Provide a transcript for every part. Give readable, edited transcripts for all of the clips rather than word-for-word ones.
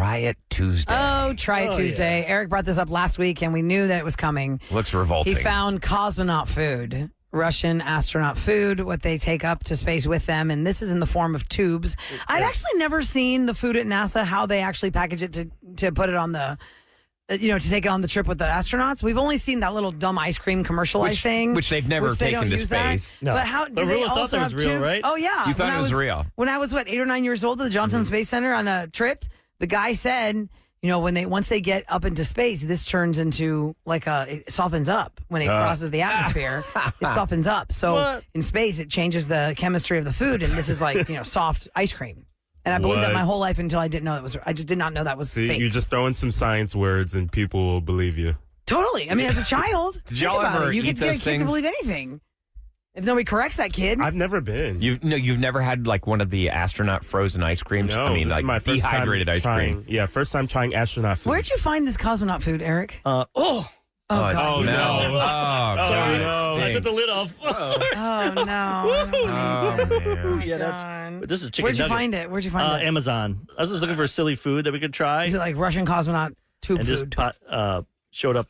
Try It Tuesday. Oh, Try It Tuesday. Yeah. Eric brought this up last week, and we knew that it was coming. Looks revolting. He found Cosmonaut Food, Russian astronaut food, what they take up to space with them, and this is in the form of tubes. I've actually never seen the food at NASA, how they actually package it to put it on the... to take it on the trip with the astronauts. We've only seen that little dumb ice cream commercialized thing. Which they've never taken to space. No. But how do they also have real, tubes? right? Oh, yeah. You thought it was real. When I was, 8 or 9 years old at the Johnson Space Center on a trip, the guy said, once they get up into space, this turns into it softens up. When it crosses the atmosphere, it softens up. So in space, it changes the chemistry of the food, and this is soft ice cream. And I believed that my whole life until I didn't know I just did not know that was fake. You're just throwing some science words and people will believe you. Totally. I mean, as a child, did y'all ever you eat those things? To believe anything. If nobody corrects that kid. I've never been. You've never had one of the astronaut frozen ice creams? No, I mean, this is my first dehydrated ice cream. Yeah, first time trying astronaut food. Where'd you find this cosmonaut food, Eric? Oh, God. it smells. No. God, no. I took the lid off. Oh, no. But this is chicken Where'd you nugget. find it? Where'd you find it? Amazon. I was just looking for silly food that we could try. Is it like Russian cosmonaut tube and food? Just showed up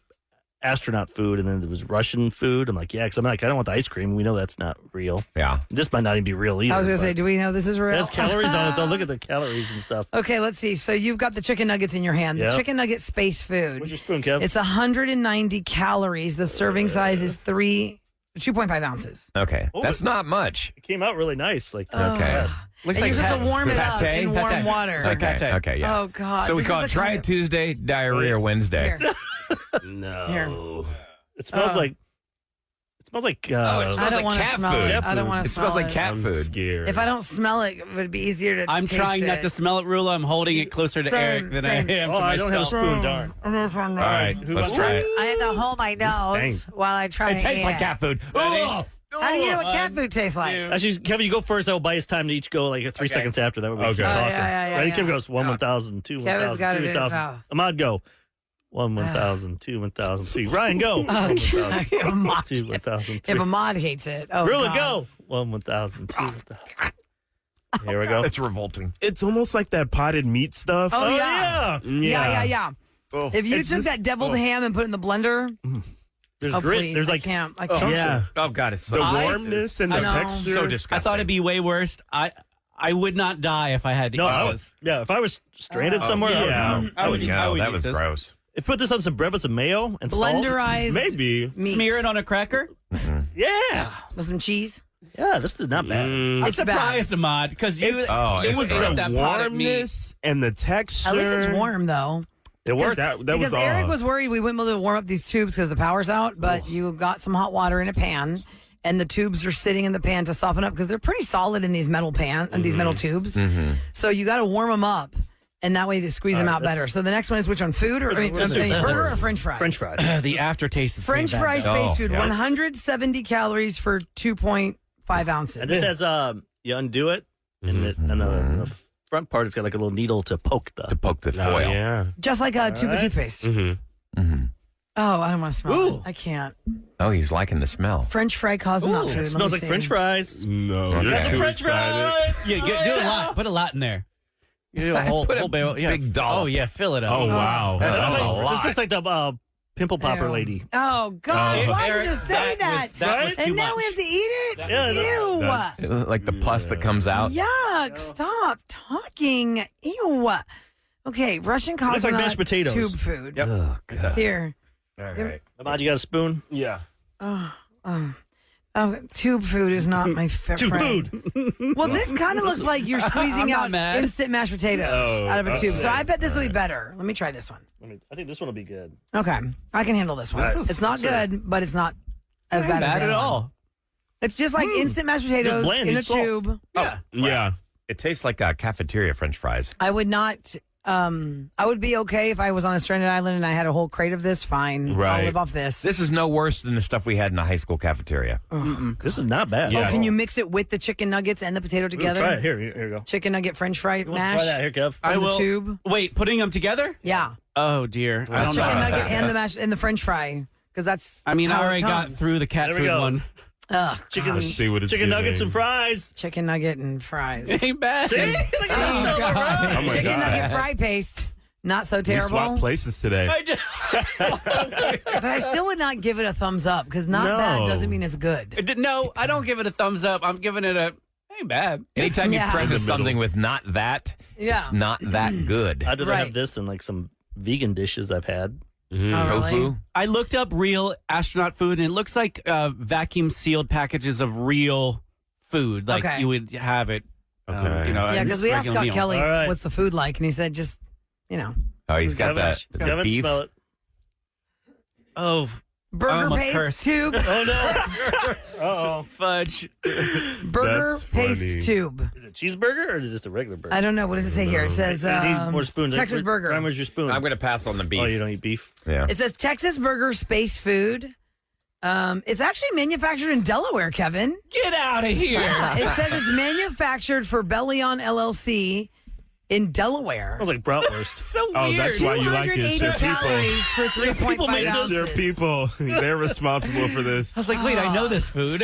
astronaut food, and then there was Russian food. I'm like, because I don't want the ice cream. We know that's not real. Yeah. This might not even be real either. I was going to say, do we know this is real? It has calories on it, though. Look at the calories and stuff. Okay, let's see. So you've got the chicken nuggets in your hand. The Yep. chicken nugget space food. Where's your spoon, Kev? It's 190 calories. The serving size is 2.5 ounces. Okay. That's not much. It came out really nice. Okay. Looks like you're supposed to warm it up in warm water. Okay, yeah. Oh, God. So we call it Try It Tuesday, Diarrhea Wednesday. Here. No. Here. It smells like... It smells like... I don't want to smell it. I don't want to smell it. It smells like cat I'm food. scared. If I don't smell it, it would be easier to I'm taste trying not it. to smell it, Roula. I'm holding it closer to Same, Eric than same. I am to myself. I don't have a spoon, darn. All All right, let's try it. I have to hold my nose stank. while I try It to tastes eat like it. cat food. Ready? Oh! How do you know what cat food tastes like? Actually, Kevin, you go first. That will buy us time to each go like 3 seconds after that. We'll Okay. keep talking. yeah, Ready? yeah. Kevin goes 1, 1,000, 2, Kevin's 1,000, got 3, it in his 1,000. mouth. Ahmad, go. 1, 1,000, 2, 1,000, 3. Ryan, go. 1, Okay. 1,000, Ahmad. 2, 1,000, If 3. Ahmad hates it. Oh, Rula, God. go. 1, 1,000, 2, 1,000. Here we go. It's revolting. It's almost like that potted meat stuff. Oh, yeah. Yeah. Yeah. Oh. If you It's took just- that deviled ham and put it in the blender, There's oh, grit. please, There's I like can't. Yeah. Oh, God, it's so The warmness and the I know. texture. so disgusting. I thought it'd be way worse. I would not die if I had to eat this. if I was stranded somewhere, yeah. I would No, that eat was this. gross. if put this on some bread with some mayo and salt. blenderized Maybe. meat Smear it on a cracker. Yeah. with some cheese. Yeah, this is not bad. I'm It's bad. surprised, Ahmad, because you. It's- Oh, It it's was gross. the warmness and the texture. At least it's warm, though. It worked. That Because was Eric all. was worried we wouldn't be able to warm up these tubes because the power's out, but you got some hot water in a pan, and the tubes are sitting in the pan to soften up because they're pretty solid in these metal these metal tubes. So you got to warm them up, and that way they squeeze them out better. So the next one is which one? Food or burger or French fries? French fries. The aftertaste is French pretty fry bad. space food, yeah. 170 calories for 2.5 ounces. And this has you undo it, and the front part it's got like a little needle to poke the. the Oh, foil. yeah. Just like a tube of right. toothpaste. Mm-hmm. Oh, I don't want to smell Ooh. it. I can't. Oh, he's liking the smell. French fry cosmonaut food. It Let smells me like see. French fries. No, Okay. you're That's too French excited. fries. Yeah, do a lot. Put a lot in there. You do a whole, Put a whole barrel. Yeah. big dollop. Oh yeah, fill it up. Oh, wow. That's That's a a lot. This looks like the pimple popper Ew. lady. Oh, God. Oh. Why Eric, did you say that? that was Right? too And now much. we have to eat it? Yeah, Ew. Like the pus that comes out. Yuck. Stop talking. Ew. Okay, Russian looks like mashed cosmonaut potatoes. tube food. Yep. Oh, God. Here. All right. Ahmad, you got a spoon? Yeah. Oh, tube food is not my favorite. Tube food. Well, this kind of looks like you're squeezing I'm not out mad. instant mashed potatoes out of a tube. So I bet this will be better. Let me try this one. I think this one will be good. Okay, I can handle this one. It's not good, but it's not as bad as Bad that at one. all. It's just like instant mashed potatoes bland, in a it's salt. tube. Yeah. Yeah. It tastes like cafeteria French fries. I would not. I would be okay if I was on a stranded island and I had a whole crate of this. Fine, I'll Right. live off this. This is no worse than the stuff we had in the high school cafeteria. This is not bad. Yeah. Oh, can you mix it with the chicken nuggets and the potato together? Try it. Here you go. Chicken nugget French fry You want to mash try that? Here, Kev. from I the will. tube. Wait, putting them together? Yeah, Oh dear. I don't chicken know. nugget and the mash and the French fry because that's. I mean, I how it already got comes. through the cat There we food go. one. Ugh, Chicken, Let's see what it's chicken nuggets giving. and fries. chicken nugget and fries. It ain't bad. See? Look at Oh, that. God. Oh, my Chicken God. nugget fry paste. Not so We terrible. swapped places today. I did. But I still would not give it a thumbs up because not No. bad doesn't mean it's good. No, I don't give it a thumbs up. I'm giving it a ain't bad. Anytime Yeah. you preface In the something middle. with not that, Yeah. it's not that good. I'd rather Right. have this than like some vegan dishes I've had. Oh, really? Tofu. I looked up real astronaut food, and it looks like vacuum sealed packages of real food, like Okay. you would have it. Okay. Yeah, because we asked regular Scott meal. Kelly, All right. what's the food like? And he said, just, you know, Oh, he's got that the Kevin, beef. smell it. Oh, burger almost paste cursed. tube. Oh, no. Uh-oh. fudge. Burger That's paste funny. tube. Is it a cheeseburger or is it just a regular burger? I don't know. What does it say here? It says I need more spoons. Texas burger. Ryan, where's your spoon? I'm going to pass on the beef. Oh, you don't eat beef? Yeah. It says Texas Burger Space Food. It's actually manufactured in Delaware, Kevin. Get out of here. It says it's manufactured for Bellion LLC in Delaware. Smells like bratwurst. So Oh, weird. that's why you like it. 280 It's your people. calories for 3.5 made It's ounces. their people. They're responsible for this. I was like, wait, I know this food.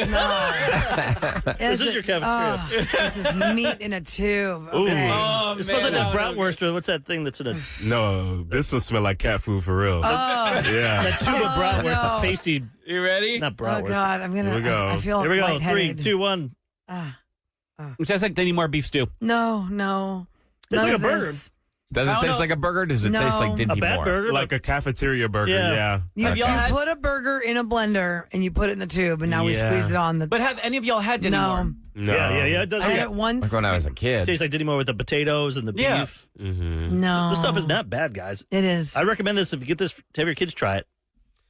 This is your cafeteria. This is meat in a tube. Okay. Oh, It smells like man, that bratwurst. Or what's that thing that's in a No, this one smell like cat food for real. Oh, Yeah. that tube of bratwurst no. that's pasty? You ready? Not oh bratwurst. God, I'm gonna. Here we go. I feel Here we go. 3, lightheaded. 2, 1. It tastes like they need more beef stew. No. Tastes None like of a burger. this. Does it I don't taste know. like a burger? Does it taste like No. Dinty A bad Moore? burger? Like a cafeteria burger, Yeah. yeah. You, Okay. you had- put a burger in a blender and you put it in the tube, and now we Yeah. squeeze it on the. But have any of y'all had Dinty no, Moore? No. Yeah. It does. I had Yeah. it once. Like when I was a kid. Tastes like Dinty Moore with the potatoes and the Yeah. beef. No, This stuff is not bad, guys. It is. I recommend this if you get this to have your kids try it.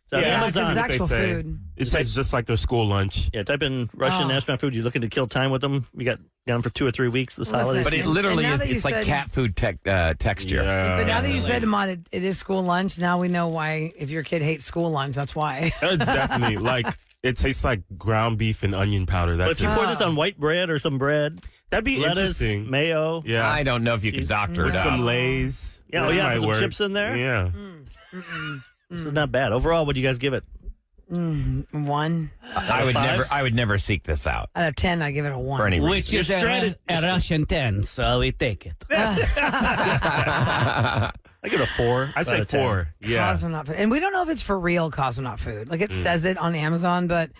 It's on Yeah, 'cause Amazon. it's That's what actual they say. food. It tastes just like their school lunch. Yeah, type in Russian Oh. astronaut food. You're looking to kill time with them. We got them for 2 or 3 weeks this Listen, holiday. But it And- literally and now is. that you It's like said- cat food texture. Yeah. But now that you said, Mod, it is school lunch. Now we know why. If your kid hates school lunch, that's why. It's definitely like it tastes like ground beef and onion powder. But That's if you it. pour this on white bread or some bread, That'd be lettuce, interesting. mayo. Yeah. I don't know if you could doctor With it some up. Lays. Yeah, That yeah, might put some work. chips in there. Yeah. This is not bad. Overall, what do you guys give it? 1 I would 5? never. I would never seek this out out of 10. I give it a 1. for any reason. Which is stranded. a Russian 10, so we take it. I give it a 4. I say 4. Yeah. Cosmonaut food. And we don't know if it's for real cosmonaut food. Like it says it on Amazon, but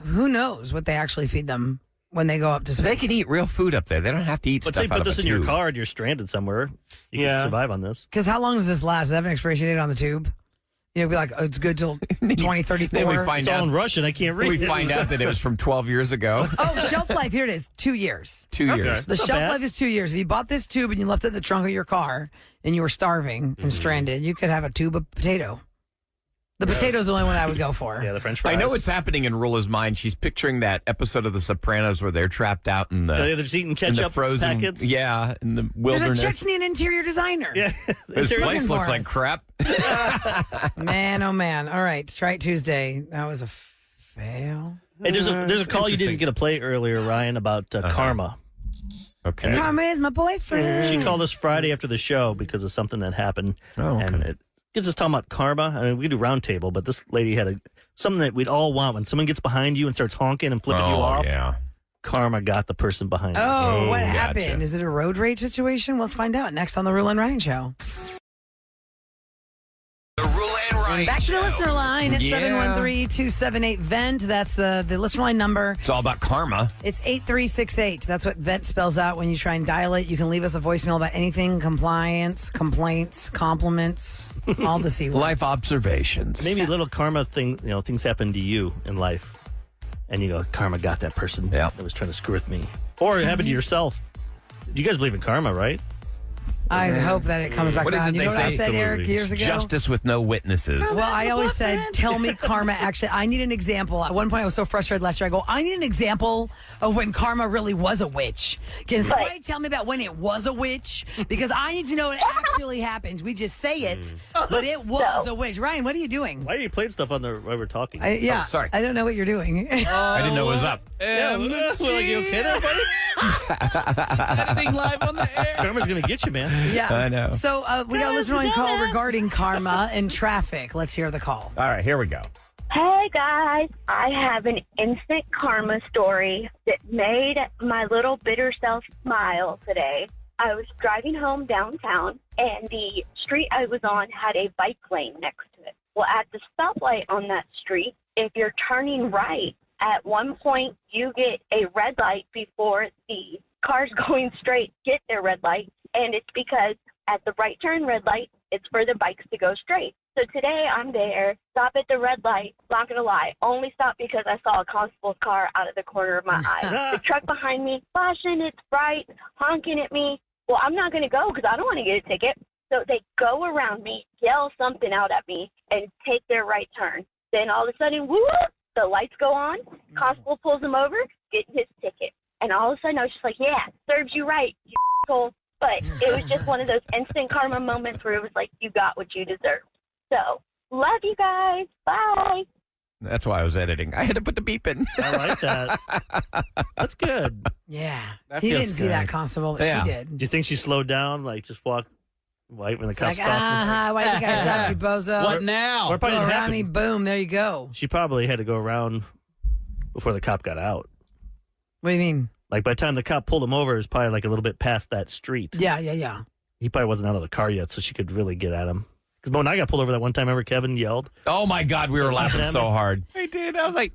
who knows what they actually feed them when they go up to space. They can eat real food up there. They don't have to eat But stuff say out put of this a in your tube. car and you're stranded somewhere. You Yeah. can survive on this. Because how long does this last? Does it have an expiration date on the tube? You know, be like, oh, it's good till 2034. Then we find It's all in out. Russian. I can't read We it. find out that it was from 12 years ago. Oh, shelf life. Here it is. 2 years. 2 years. The That's not shelf bad. life is 2 years. If you bought this tube and you left it in the trunk of your car and you were starving and stranded, you could have a tube of potato. The potato's the only one I would go for. Yeah, the French I fries. know what's happening in Rula's mind. She's picturing that episode of The Sopranos where they're trapped out in They're the, just eating in ketchup the frozen, packets. yeah, in the There's a wilderness. Chechnyan interior designer. Yeah. This Interior- place Looking looks for like us. crap. Man, oh man. All right. Try it Tuesday. That was a fail. Hey, there's a call you didn't interesting. get to play earlier, Ryan, about karma. Okay. Karma is my boyfriend. She called us Friday after the show because of something that happened. Oh, okay. And it gets us talking about karma. I mean, we do round table, but this lady had something that we'd all want. When someone gets behind you and starts honking and flipping you off, yeah. karma got the person behind you. Oh, what gotcha. happened? Is it a road rage situation? Let's find out next on the Roula and Ryan Show. The Rula and Ryan Back to the Show. listener line at Yeah. 713-278-VENT. That's the listener line number. It's all about karma. It's 8368. That's what VENT spells out when you try and dial it. You can leave us a voicemail about anything, compliance, complaints, compliments, all the C words. Life observations. Maybe a little karma thing, things happen to you in life. And you go, karma got that person Yeah. that was trying to screw with me. Or it happened to yourself. You guys believe in karma, right? I hope that it comes back What is around. it You they know what I say? said, Eric, Absolutely. years ago? Justice with no witnesses. Well, I always said, tell me karma actually. I need an example. At one point, I was so frustrated last year. I go, I need an example of when karma really was a witch. Can somebody tell me about when it was a witch? Because I need to know it actually happens. We just say it, but it was a witch. Ryan, what are you doing? Why are you playing stuff on the while we're talking? Yeah, sorry. I don't know what you're doing. I didn't know it was up. yeah, well, like, you okay there, buddy? Editing live on the air. Karma's going to get you, man. Yeah, I know. So we got a listener line call regarding karma and traffic. Let's hear the call. All right, here we go. Hey guys, I have an instant karma story that made my little bitter self smile today. I was driving home downtown and the street I was on had a bike lane next to it. Well, at the stoplight on that street, if you're turning right, at one point you get a red light before the cars going straight get their red light, and it's because at the right turn red light, it's for the bikes to go straight. So today I'm there, stop at the red light, not going to lie, only stopped because I saw a constable's car out of the corner of my eye. The truck behind me, flashing its bright, honking at me. Well, I'm not going to go because I don't want to get a ticket. So they go around me, yell something out at me, and take their right turn. Then all of a sudden, whoop, the lights go on, constable pulls him over, getting his ticket. And all of a sudden I was just like, yeah, serves you right, you asshole. But it was just one of those instant karma moments where it was like, you got what you deserved. So, love you guys. Bye. That's why I was editing. I had to put the beep in. I like that. That's good. Yeah. That He feels didn't see good. that constable, but Yeah. she did. Do you think she slowed down? Like, just walk right when the It's cops like, talking? why did you guys stop, you bozo? What now? Or probably Go didn't around me, happen. boom, there you go. She probably had to go around before the cop got out. What do you mean? Like, by the time the cop pulled him over, it was probably like a little bit past that street. Yeah. He probably wasn't out of the car yet, so she could really get at him. Because when I got pulled over that one time, remember Kevin yelled? Oh my God, we were laughing so hard. I did. I was like,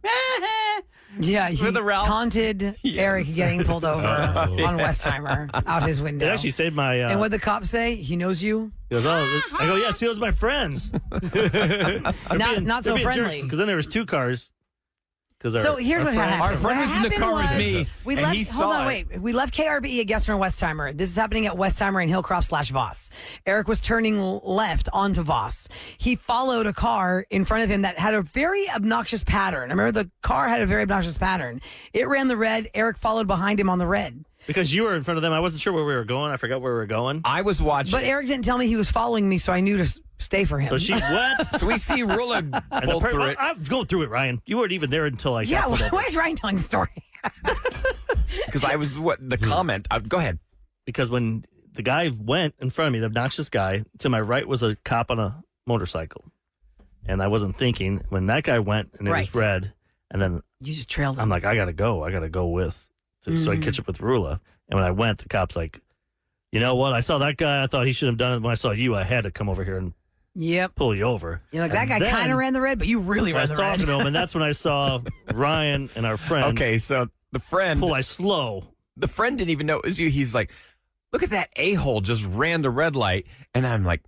Yeah, he With the Ralph? taunted Eric getting pulled over on Westheimer out his window. It actually saved my... and what the cops say? He knows you? He goes, I go, yeah, see, those are my friends. Not so friendly. Because then there was two cars. So here's what happened. Our friend What was in the happened car with was me, We and left. he Hold saw on, it. wait. We left KRBE at Gessner Westheimer. This is happening at Westheimer and Hillcroft/Voss. Eric was turning left onto Voss. He followed a car in front of him that had a very obnoxious pattern. I remember the car had a very obnoxious pattern. It ran the red. Eric followed behind him on the red. Because you were in front of them. I wasn't sure where we were going. I forgot where we were going. I was watching. But Eric didn't tell me he was following me, so I knew to stay for him. So she went. So we see Roula And the pull through it. I was going through it, Ryan. You weren't even there until I yeah, got pulled over. why is Ryan telling the story? Because I was the comment. Go ahead. Because when the guy went in front of me, the obnoxious guy, to my right was a cop on a motorcycle. And I wasn't thinking. When that guy went and it was Right. red, and then You just trailed him. I'm like, I got to go. I got to go with. So I catch up with Roula. And when I went, the cop's like, you know what? I saw that guy. I thought he should have done it. When I saw you, I had to come over here and Yep. pull you over. You're like, that And guy then kind of ran the red, but you really I ran was the talking red. to him, and that's when I saw Ryan and our friend Okay, so the friend pull I slow. didn't even know it was you. He's like, look at that a-hole just ran the red light. And I'm like,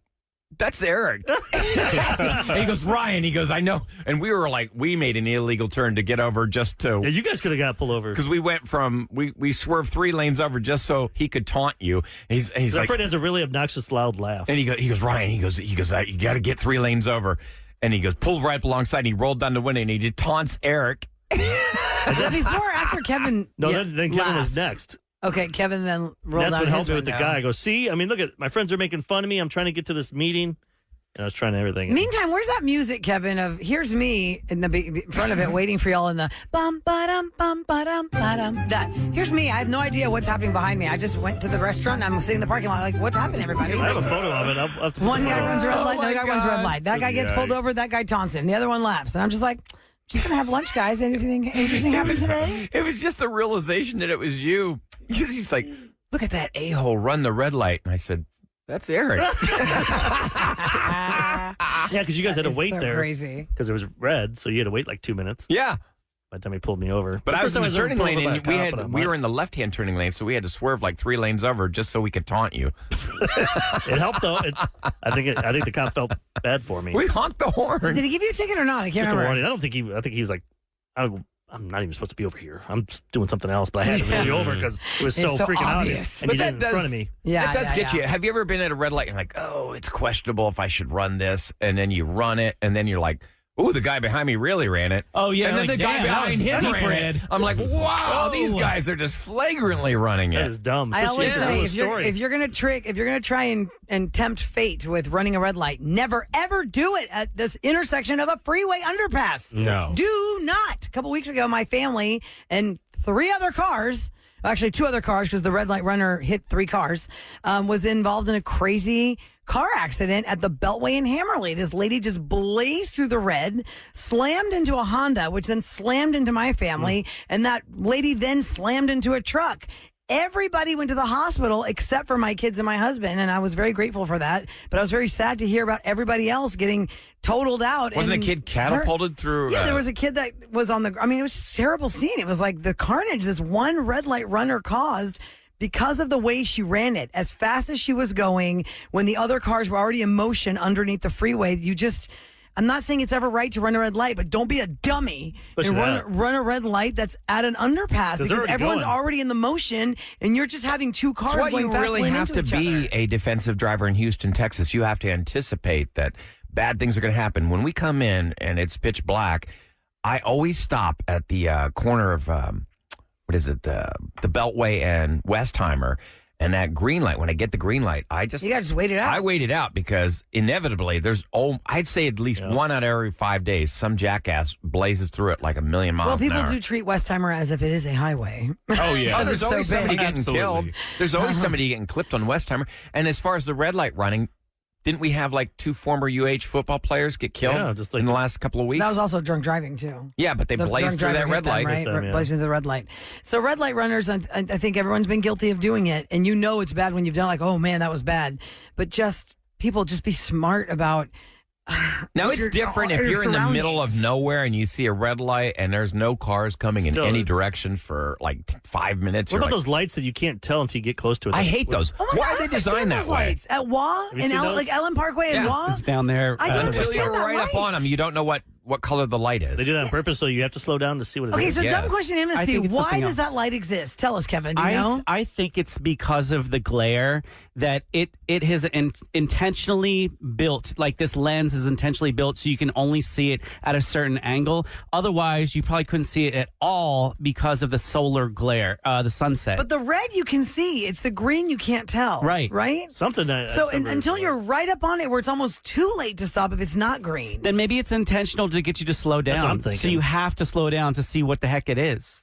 that's Eric. And he goes, Ryan. He goes, I know. And we were like, we made an illegal turn to get over just Yeah, to, you guys could have got pulled over. because we went from, we swerved 3 lanes over just so he could taunt you. He's Our like, friend has a really obnoxious, loud laugh. and he goes, Ryan, he goes, you got to get 3 lanes over. And he goes, pull right up alongside. And he rolled down the window and he just taunts Eric. But before, or after Kevin. No, yeah, then Kevin was laughed. next. Okay, Kevin then rolled That's down what helped his me with the window. guy. I go, see? I mean, look at my friends are making fun of me. I'm trying to get to this meeting. And I was trying everything. Meantime, where's that music, Kevin? Of here's me in the in front of it, waiting for y'all in the bum ba-dum bum ba-dum ba-dum. That here's me. I have no idea what's happening behind me. I just went to the restaurant. And I'm sitting in the parking lot. Like, what's happening, everybody? I have a photo of it. I'll have to put One the guy photo runs a up. red light. The my other guy runs a red God. light. That guy gets pulled over. That guy taunts him. The other one laughs, and I'm just like, just gonna have lunch, guys. Anything interesting happen today? It was just the realization that it was you. Because he's like, look at that a-hole run the red light. And I said, that's Eric. Yeah, because you guys had to It's wait so there. crazy. Because it was red, so you had to wait like 2 minutes Yeah. by the time he pulled me over. But I was in the turning lane, and we we were in the left-hand turning lane, so we had to swerve like 3 lanes over just so we could taunt you. It helped though. I think the cop felt bad for me. We honked the horn. Did he give you a ticket or not? I can't Just a remember. warning. I think he's like, I'm not even supposed to be over here. I'm just doing something else, but I had to pull you over because it was so It's so freaking obvious. obvious. And But you that did it in front of me. Yeah, that does yeah, get yeah. you. Have you ever been at a red light and like, oh, it's questionable if I should run this, and then you run it, and then you're like, ooh, the guy behind me really ran it. Oh, yeah, and then like, the guy damn, that behind was him deep ran red. it. I'm like, wow, these Oh. guys are just flagrantly running That it. is dumb. I Especially always in say the if story. you're gonna try and tempt fate with running a red light, never ever do it at this intersection of a freeway underpass. No. Do not. A couple weeks ago, my family and 3 other cars, actually 2 other cars, because the red light runner hit 3 cars, was involved in a crazy car accident at the Beltway in Hammerley. This lady just blazed through the red, slammed into a Honda, which then slammed into my family, and that lady then slammed into a truck. Everybody went to the hospital except for my kids and my husband, and I was very grateful for that. But I was very sad to hear about everybody else getting totaled out. Wasn't and a kid catapulted through? Yeah, there was a kid that was on the. I mean, it was just a terrible scene. It was like the carnage this one red light runner caused because of the way she ran it, as fast as she was going. When the other cars were already in motion underneath the freeway, you just. I'm not saying it's ever right to run a red light, but don't be a dummy and run a red light that's at an underpass because everyone's already in the motion and you're just having two cars That's why going you fast really have to be a defensive driver in Houston, Texas. You have to anticipate that bad things are going to happen. When we come in and it's pitch black, I always stop at the corner of, what is it, the Beltway and Westheimer. And that green light, when I get the green light, you gotta just wait it out. I wait it out because inevitably I'd say at least one out of every 5 days, some jackass blazes through it like a million miles an hour. Well, people do treat Westheimer as if it is a highway. Oh, yeah. There's always somebody getting killed. There's always Uh-huh. somebody getting clipped on Westheimer. And as far as the red light running, didn't we have like 2 former UH football players get killed just like in the last couple of weeks? That was also drunk driving, too. Yeah, but they blazed through that red light. Right? Blazed through the red light. So red light runners, I think everyone's been guilty of doing it. And you know it's bad when you've done like, oh, man, that was bad. But people just be smart about... Now, it's different if you're in the middle of nowhere and you see a red light and there's no cars coming in any direction for like 5 minutes. What about those lights that you can't tell until you get close to it? I hate those. Oh my Why God, are they designed that way? Lights at WA and like Ellen Parkway and WA. It's down there. I don't Until understand you're that right light. up on them, you don't know what color the light is. They do that on purpose, so you have to slow down to see what it is. Okay, so dumb question in I to you. think it's Why something does else. that light exist? Tell us, Kevin. Do you know? I think it's because of the glare that it has intentionally built, like this lens is intentionally built so you can only see it at a certain angle. Otherwise, you probably couldn't see it at all because of the solar glare, the sunset. But the red you can see. It's the green you can't tell. Right. Right? Something that. So until you're right up on it where it's almost too late to stop if it's not green. Then maybe it's intentional to get you to slow down. That's what I'm thinking. So you have to slow down to see what the heck it is.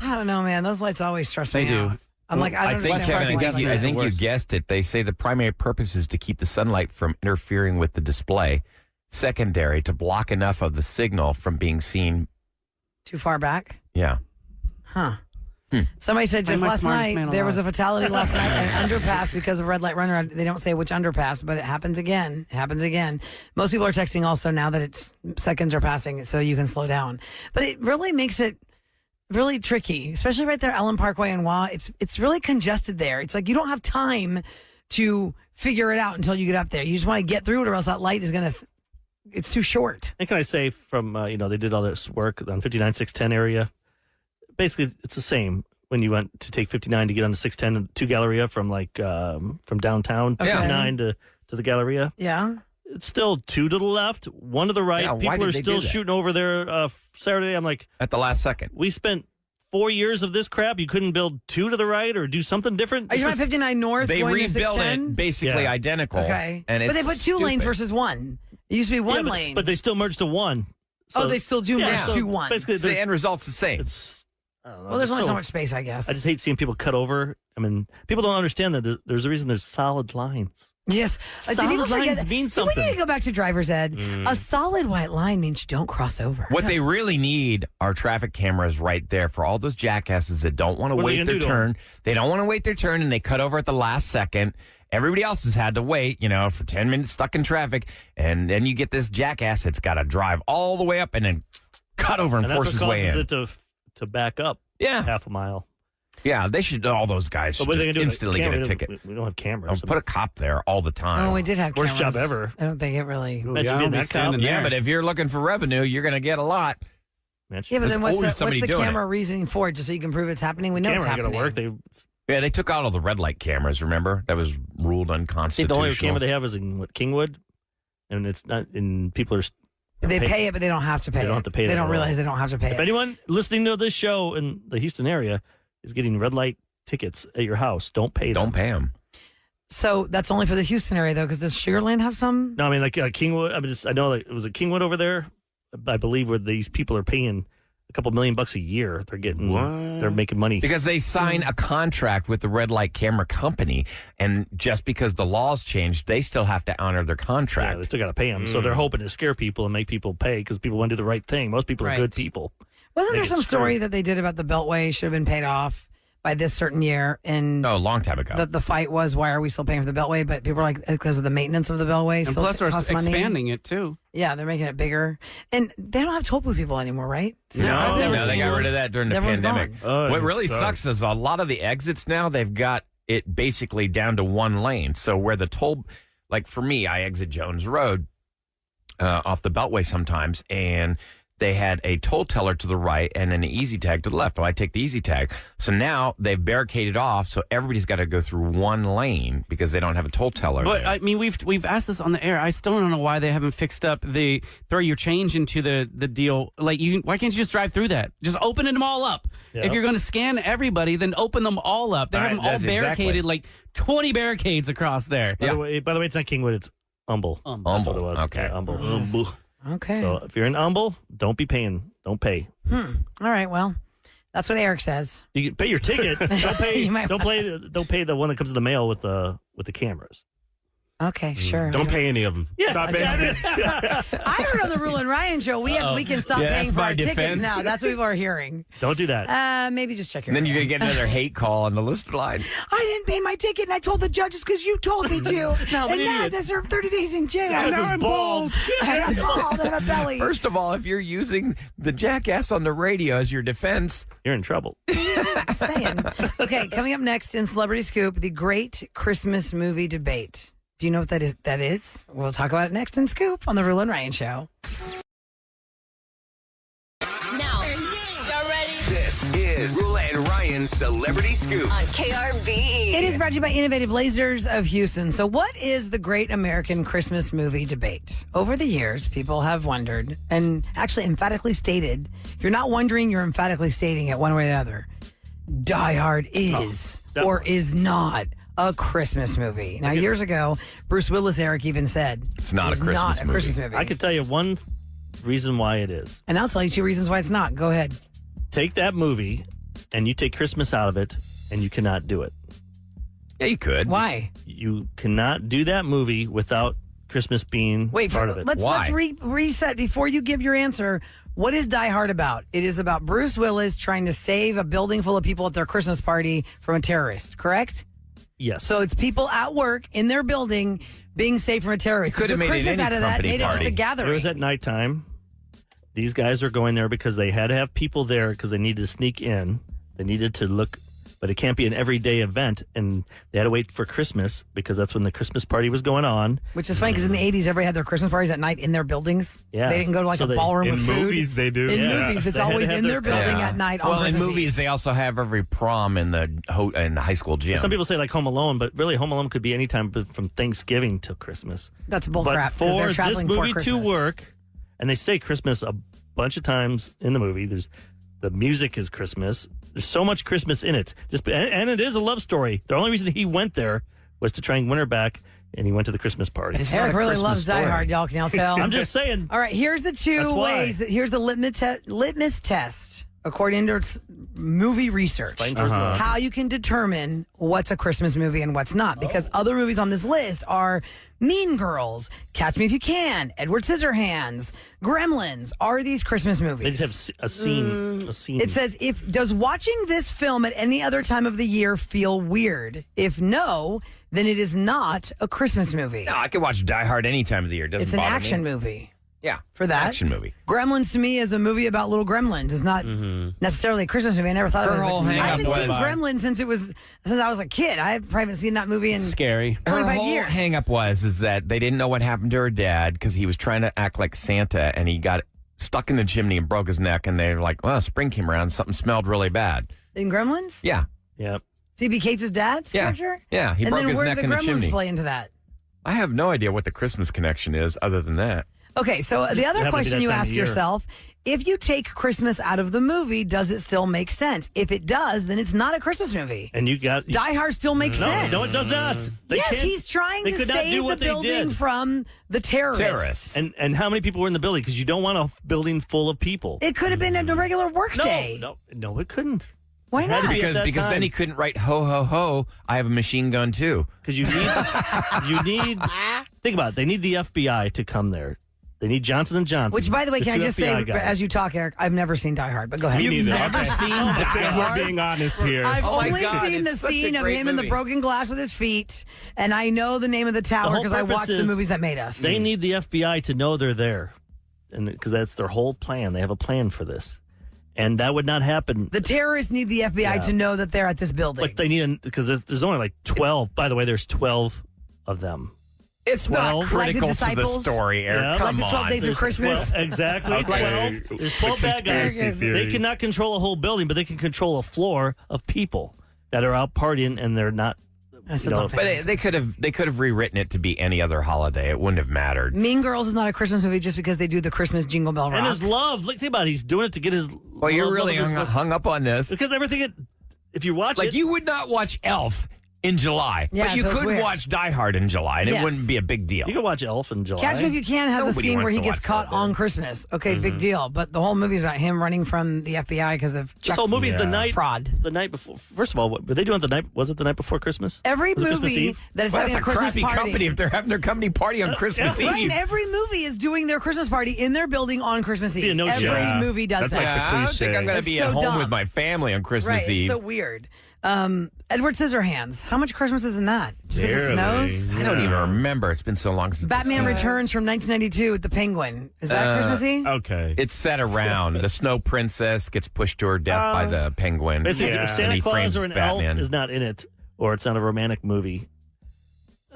I don't know, man. Those lights always stress They me do. out. I'm like, I don't think, understand Kevin, why lights I like think that. you guessed it. They say the primary purpose is to keep the sunlight from interfering with the display. Secondary, to block enough of the signal from being seen. Too far back? Yeah. Huh. Somebody said just I'm my last smartest man night there was a alive. fatality last night at an underpass because of red light runner. They don't say which underpass, but it happens again. It happens again. Most people are texting also now that it's seconds are passing, so you can slow down. But it really makes it really tricky, especially right there, Ellen Parkway and WA. It's really congested there. It's like you don't have time to figure it out until you get up there. You just want to get through it, or else that light is gonna. It's too short. And can I say from, they did all this work on 59, 610 area. Basically, it's the same when you went to take 59 to get on the 610 to Galleria from from downtown, Okay. 59 to the Galleria. Yeah. It's still 2 to the left, 1 to the right. Yeah, why People did are they still do that? shooting over there Saturday. I'm like, At the last second. we spent 4 years of this crap. You couldn't build 2 to the right or do something different? Are you It's on 59 North They going to rebuilt 610? it basically Yeah. identical. Okay. And but they it's put 2 lanes stupid. versus 1. It used to be one Yeah, lane. But they still merged to 1. So, they still do merge so to 1. Basically, So the end result's the same. it's. I don't know, Well, there's just only so much space, I guess. I just hate seeing people cut over. I mean, people don't understand that there's a reason there's solid lines. Yes. Did Solid people forget lines that? mean So we something. need to go back to driver's ed. A solid white line means you don't cross over. What they really need are traffic cameras right there for all those jackasses that don't want to What are they wait gonna their do to turn. They don't want to wait their turn and they cut over at the last second. Everybody else has had to wait, for 10 minutes stuck in traffic. And then you get this jackass that's got to drive all the way up and then cut over and, And force that's his what way causes in. it to back up Yeah. half a mile. Yeah, they should, all those guys should But what are they just going to do? instantly get a ticket. We don't have cameras. Put a cop there all the time. Oh, we did have Worst cameras. job ever. I don't think it really. Imagine Yeah, being I'll be that standing cop. Yeah, there. but if you're looking for revenue, you're going to get a lot. Man, Yeah, but There's then what's always the somebody doing camera reasoning for it? Just so you can prove it's happening? We know it's camera ain't happening. gonna work. They Yeah, they took out all the red light cameras, remember? That was ruled see unconstitutional. the only camera they have is in Kingwood, and it's not. And people are. They pay it, but they don't have to pay it. They don't have to pay They that don't at realize all. they don't have to pay If it. anyone listening to this show in the Houston area is getting red light tickets at your house, don't pay them. Don't pay them. So that's only for the Houston area, though, because does Sugarland have some? No, I mean like Kingwood. I know like, it was a Kingwood over there. I believe where these people are paying a couple $1 million a year. They're getting. What? They're making money. Because they sign a contract with the red light camera company, and just because the laws changed, they still have to honor their Yeah, contract. they still got to pay them. So they're hoping to scare people and make people pay because people want to do the right thing. Most people are Right. good people. Wasn't They there get some story screwed. that they did about the Beltway should have been paid off by this certain year. And Oh, a long time ago. the fight was, why are we still paying for the Beltway? But people are like, because of the maintenance of the Beltway. And still plus, we're costs money. expanding it too. Yeah, they're making it bigger. And they don't have toll booth people anymore, right? Since No. I've never No, they seen got one. rid of that during the Everyone's pandemic. gone. Oh, What it really sucks. sucks is a lot of the exits now, they've got it basically down to one lane. So where the toll, like for me, I exit Jones Road off the Beltway sometimes, and they had a toll teller to the right and an easy tag to the left. Well, I take the easy tag. So now they've barricaded off, so everybody's got to go through one lane because they don't have a toll teller But there. I mean, we've asked this on the air. I still don't know why they haven't fixed up the throw your change into the deal. Like, why can't you just drive through that? Just open them all up. Yeah. If you're going to scan everybody, then open them all up. They have them all That's barricaded, exactly. like 20 barricades across there. By the way, it's not Kingwood. It's Humble. That's what it was. Okay. Yeah, Humble. Okay. So if you're in Humble, don't be paying. Don't pay. All right. Well, that's what Eric says. You can pay your ticket. Don't pay. You might Don't pay the one that comes in the mail with the cameras. Okay, sure. Don't pay any of them. Yeah, Stop paying. I heard on the Roula and Ryan show we can stop Yeah, paying that's for my our tickets defense. now. That's what people are hearing. Don't do that. Maybe just check your. And then you're mail. going to get another hate call on the listener line. I didn't pay my ticket, and I told the judges because you told me to. No, and now I idiot. deserve 30 days in jail. Judge Now was I'm bald. I'm bald. I have a belly. First of all, if you're using the jackass on the radio as your defense, You're in trouble. I'm saying. Okay, coming up next in Celebrity Scoop, the Great Christmas Movie Debate. Do you know what that is? We'll talk about it next in Scoop on the Roula and Ryan Show. Now, y'all ready? This is Roula and Ryan's Celebrity Scoop. On KRVE. It is brought to you by Innovative Lasers of Houston. So, what is the Great American Christmas Movie Debate? Over the years, people have wondered and actually emphatically stated. If you're not wondering, you're emphatically stating it one way or the other. Die Hard is or is not a Christmas movie. Now, years ago, Bruce Willis, Eric even said It's not a it's Christmas not a movie. Christmas movie. I could tell you one reason why it is. And I'll tell you 2 reasons why it's not. Go ahead. Take that movie and you take Christmas out of it, and you cannot do it. yeah, you could. Why? You cannot do that movie without Christmas being Wait, part of it. let's Why? reset before you give your answer. What is Die Hard about? It is about Bruce Willis trying to save a building full of people at their Christmas party from a terrorist, correct? Yes. So it's people at work in their building being saved from a terrorist. You could have Took made it Christmas any out of that, company made it just party. a it gathering. was at nighttime. These guys are going there because they had to have people there because they needed to sneak in. They needed to look, but it can't be an everyday event. And they had to wait for Christmas because that's when the Christmas party was going on. Which is funny because in the 80s, everybody had their Christmas parties at night in their buildings. Yeah. They didn't go to like So a they- ballroom In with food. movies, they do. In Yeah. movies, it's They had to always have in their their- building Yeah. at night on Well, in Christmas movies, Eve. they also have every prom in the high school gym. Some people say like Home Alone, but really Home Alone could be any time from Thanksgiving till Christmas. That's bull But crap because they're for this traveling movie for to Christmas. work, and they say Christmas a bunch of times in the movie. There's the music is Christmas. There's so much Christmas in it. And it is a love story. The only reason he went there was to try and win her back, and he went to the Christmas party. It's not Eric a really Christmas loves Die story. Hard, y'all. Can y'all tell? I'm just saying. All right, here's the That's two why. ways. Here's the litmus test, according to movie research. Fighting for his love. How you can determine what's a Christmas movie and what's not. Because other movies on this list are Mean Girls, Catch Me If You Can, Edward Scissorhands, Gremlins. Are these Christmas movies? They just have a scene. A scene. It says, does watching this film at any other time of the year feel weird? If no, then it is not a Christmas movie. No, I could watch Die Hard any time of the year. It doesn't It's an bother action me. movie. Yeah, For that? action movie. Gremlins to me is a movie about little gremlins. It's not necessarily a Christmas movie. I never thought Her of it. whole I hang-up haven't seen was- Gremlins since I was a kid. I haven't seen that movie in Scary. Her 25 whole years. hang up is that they didn't know what happened to her dad because he was trying to act like Santa and he got stuck in the chimney and broke his neck. And they're like, well, spring came around, something smelled really bad. in Gremlins. Yeah, yeah. Phoebe Cates' dad's yeah, character. yeah. He and broke then his where neck do the in the Gremlins chimney. play into that? I have no idea what the Christmas connection is other than that. Okay, so the It other happened to be question that you time of ask year. yourself: if you take Christmas out of the movie, does it still make sense? If it does, then it's not a Christmas movie. And you got Die Hard still makes sense. No, it does not. They Yes, can't- he's trying they to could not do save the what they building did. from the terrorists. And how many people were in the building? Because you don't want a building full of people. It could have been a regular work day. No, it couldn't. Why It had to not? be at that Because then time. he couldn't write ho ho ho. I have a machine gun too. Because you need. Think about it. They need the FBI to come there They need Johnson & Johnson. Which, by the way, can I two just say, FBI guys. as you talk, Eric, I've never seen Die Hard, but go ahead. Me neither. never Okay. seen Die Since we're Hard? being honest here. I've Oh my only God, seen the it's such a scene of great him in the movie. broken glass with his feet, and I know the name of the tower whole because I purpose watched the is movies that made us. They need the FBI to know they're there, and because that's their whole plan. They have a plan for this, and that would not happen. The terrorists need the FBI to know that they're at this building. Like they need because there's only like 12. By the way, there's 12 of them. It's 12. not critical Like the to the disciples? story, Eric. Yeah. Come Like the 12 on. days of There's Christmas? 12 exactly. Okay. 12. There's 12 The bad guys. conspiracy theory. They cannot control a whole building, but they can control a floor of people that are out partying and they're not. I still you know, don't But think they could have rewritten it to be any other holiday. It wouldn't have mattered. Mean Girls is not a Christmas movie just because they do the Christmas Jingle Bell Rock. And his love. Look, think about it. He's doing it to get his. Well, you're really hung up on this. Because everything. If you watch Like it, you would not watch Elf in July, Yeah, but you so it's could weird. watch Die Hard in July, and Yes. it wouldn't be a big deal. you can watch Elf in July. Catch Me If You Can has Nobody a scene where wants he to gets watch caught that, on though. Christmas. Okay, big deal. But the whole movie is about him running from the FBI because of This whole movie's the Yeah. night fraud. The night before. First of all, what were they doing the night? Was it the night before Christmas? Every Was it Christmas movie Eve? that is Well, having that's a a Christmas crappy party. company if they're having their company party on Christmas yeah. Right, Eve. and every movie is doing their Christmas party in their building on Christmas Eve. Yeah, no every shit. movie does That's that. like the I don't think I'm going to It's be so at home dumb. with my family on Christmas Right, Eve. it's so weird. Edward Scissorhands. How much Christmas is in that? Just because it Barely. snows? I don't even remember. It's been so long since I've Batman seen it. Returns from 1992 with the Penguin. Is that Christmassy? Okay. It's set around the Snow Princess gets pushed to her death by the penguin. Basically, Yeah. if And Santa he Claus frames or an Batman. elf is not in it, or it's not a romantic movie,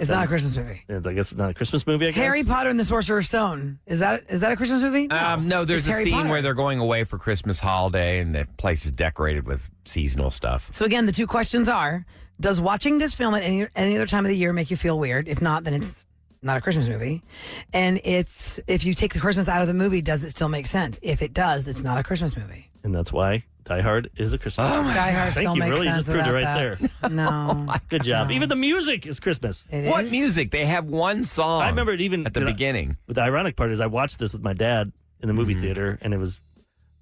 It's not a Christmas movie. I guess it's not a Christmas movie. I guess. Harry Potter and the Sorcerer's Stone. Is that a Christmas movie? No, there's It's a Harry scene Potter. where they're going away for Christmas holiday and the place is decorated with seasonal stuff. So again, the two questions are: does watching this film at any other time of the year make you feel weird? If not, then it's not a Christmas movie. And it's if you take the Christmas out of the movie, does it still make sense? If it does, it's not a Christmas movie. and that's why Die Hard is a Christmas movie. Die Hard Thank still you. makes Really, you sense just proved it without right that. No, Good job. Even the music is Christmas. it What is. music? They have one song. I remember it even at the beginning. But the ironic part is, I watched this with my dad in the movie theater, and it was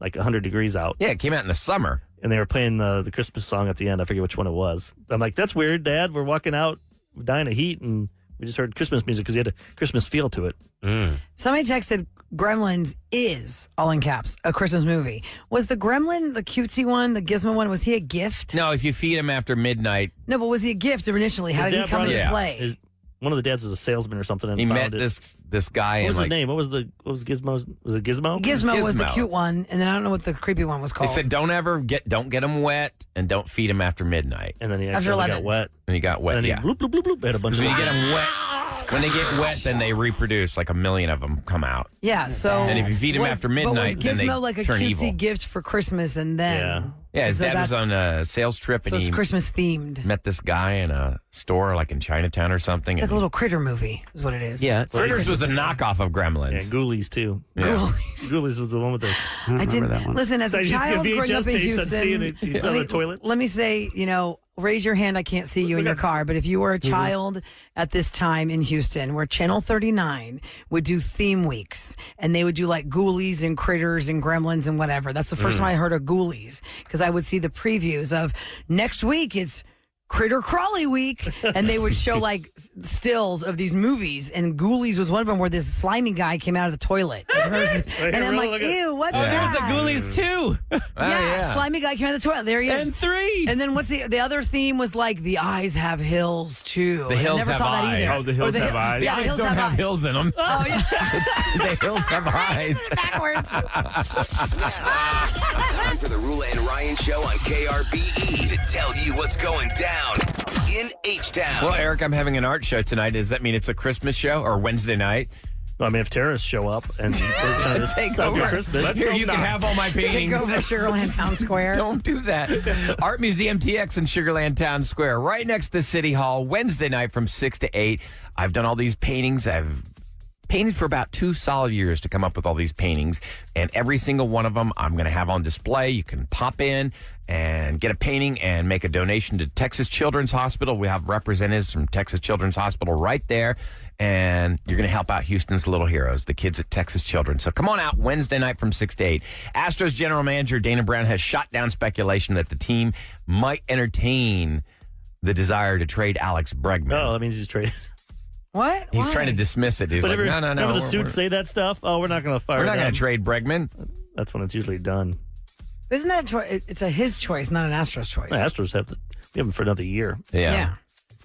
like 100 degrees out, Yeah, it came out in the summer. and they were playing the Christmas song at the end. I forget which one it was. I'm like, "That's weird, Dad. We're walking out, we're dying of heat, and we just heard Christmas music because he had a Christmas feel to it." Somebody texted Gremlins is all in caps a Christmas movie. Was the Gremlin the cutesy one, the Gizmo one? Was he a gift? No, if you feed him after midnight, No, but was he a gift initially? How His did he dad come brought into it- play? One of the dads was a salesman or something, and he found met it. this guy What and was like his name? What was Gizmo's? Was it Gizmo? Gizmo was the Gizmo. cute one, and then I don't know what the creepy one was they called. said don't get him wet and don't feed him after midnight. And then he After accidentally 11. got wet. And he got wet. And then yeah. he bloop bloop bloop bloop. Had a bunch Because of when you get them wet, when they get wet, then they reproduce. Like 1 million of them come out. Yeah, so And if you feed him after midnight, but then was they Gizmo like a turn cutesy evil. gift for Christmas, and then Yeah. Yeah, his So dad was that's- on a sales trip so and it's he Christmas themed. met this guy in a store like in Chinatown or something. It's like and a little critter movie, is what it is. yeah, Critters was a knockoff of Yeah, Gremlins. Ghoulies too. Yeah. Ghoulies was the one with the. I didn't that one. listen as So a you used to get child growing VHS up in tapes on Houston. C and he's on the toilet? Let me say, raise your hand. I can't see you in your car, but if you were a child at this time in Houston, where Channel 39 would do theme weeks, and they would do like Ghoulies and Critters and Gremlins and whatever. That's the first time I heard of Ghoulies because I would see the previews of next week. It's Critter Crawley Week, and they would show like stills of these movies, and Ghoulies was one of them where this slimy guy came out of the toilet, and I'm really? like, Look at- ew, what's Yeah. that? There's a Ghoulies too. Yeah, slimy guy came out of the toilet. There he is. And 3. And then what's the other theme was like the eyes have hills too. The I hills never have saw that eyes. either. Oh, the hills Or have eyes? Yeah, the Eyes hills don't have eyes. hills in them. Oh yeah, The hills have eyes. backwards. Time for the Roula and Ryan show on KRBE to tell you what's going down in H-Town. Well, Eric, I'm having an art show tonight. Does that mean it's a Christmas show or Wednesday night? I mean, if terrorists show up and they're trying to Take stop your over. Christmas, Here, you can have all my Take paintings. over Sugarland Town Square. Don't do that. Art Museum TX in Sugarland Town Square, right next to City Hall, Wednesday night from 6 to 8. I've done all these paintings. I've painted for about 2 solid years to come up with all these paintings, and every single one of them I'm going to have on display. You can pop in and get a painting and make a donation to Texas Children's Hospital. We have representatives from Texas Children's Hospital right there, and you're going to help out Houston's little heroes, the kids at Texas Children's. So come on out Wednesday night from 6 to 8. Astros general manager Dana Brown has shot down speculation that the team might entertain the desire to trade Alex Bregman. no, that means he's traded. What? He's Why? trying to dismiss it. He's Whenever, like, no. whenever the we're- suits say that stuff, we're not going to fire We're not them. going to trade Bregman. That's when it's usually done. Isn't that a choice? It's his choice, not an Astros choice. The Astros we have them for another year. Yeah.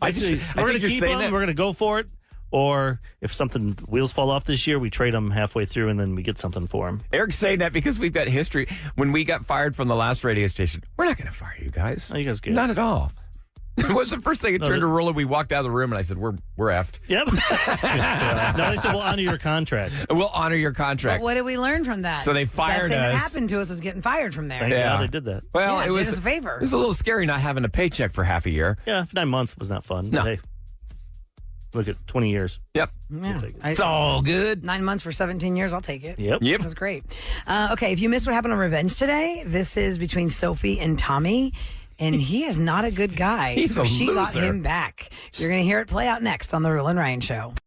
I Basically, think we're going to you're keep saying them. that. We're going to go for it. Or if wheels fall off this year, we trade them halfway through and then we get something for them. Eric's saying that because we've got history. When we got fired from the last radio station, we're not going to fire you guys. Oh, you guys good. Not at all. What's the first thing it turned to Roula? We walked out of the room and I said, we're effed. Yep. No, they said we'll honor your contract. We'll honor your contract. But what did we learn from that? So they fired Best thing that us. happened to us was getting fired from there. Thank God they did that. Well, Yeah, it was did us a favor. It was a little scary not having a paycheck for half a year. Yeah, 9 months was not fun. No. But hey, look at 20 years. Yep. Yeah. It's all good. 9 months for 17 years. I'll take it. Yep. Yep. That was great. Okay, if you missed what happened on Revenge today, this is between Sophie and Tommy. And he is not a good guy. He's so a she got loser. him back. You're going to hear it play out next on the Roula and Ryan Show.